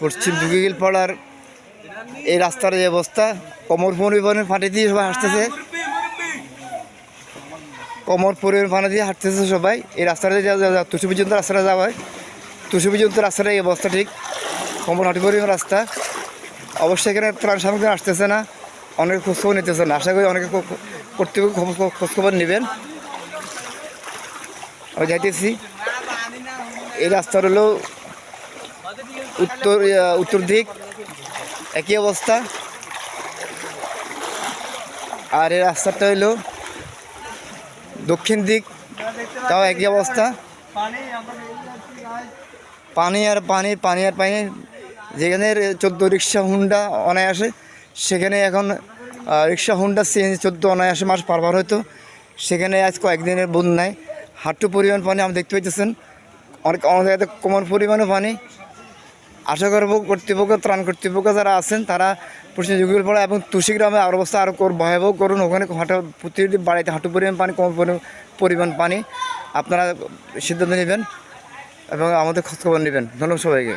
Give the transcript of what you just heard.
পশ্চিম দুগিলপাড়ার এই রাস্তার যে অবস্থা, কোমর পরিবহনের পানি দিয়ে সবাই হাঁটতেছে, কোমর পরিবহন পানি দিয়ে হাঁটতেছে সবাই। এই রাস্তাটা তুষি পর্যন্ত রাস্তাটা যাওয়া হয়, তুষি পর্যন্ত রাস্তাটা এই অবস্থা ঠিক, কোমর হাঁটি পরিবহন রাস্তা। অবশ্যই এখানে ত্রাণ সামগ্রী আসতেছে না, অনেকে খোঁজখবর নিতেছে না। আশা করি অনেকে কর্তৃপক্ষ খোঁজখবর নেবেন। আমি যাইতেছি, এই রাস্তার হলো উত্তর দিক একই অবস্থা, আর এই রাস্তাটা হইলো দক্ষিণ দিক, তাও একই অবস্থা। পানি আর পানি, পানি আর পানি। যেখানে 14 রিক্সা হুন্ডা অনায়াসে, সেখানে এখন রিক্সা হুন্ডা সিএনজি 14 অনায়াসে মাস পারবার হতো, সেখানে আজ কয়েকদিনের বন্যায় হাঁটু পরিমাণ পানি আপনি দেখতে পাইতেছেন। অনেক জায়গাতে কোমর পরিমাণও পানি। আশা করব কর্তৃপক্ষ, ত্রাণ কর্তৃপক্ষ যারা আছেন তারা পশ্চিম দুগিলপাড়া এবং তুষি গ্রামে আর অবস্থা আরও ভয়াবহ করুন। ওখানে প্রতিটি বাড়িতে হাঁটু পরিমাণ পানি, কম পরিমাণ পানি। আপনারা সিদ্ধান্ত নেবেন এবং আমাদের খোঁজখবর নেবেন। ধন্যবাদ সবাইকে।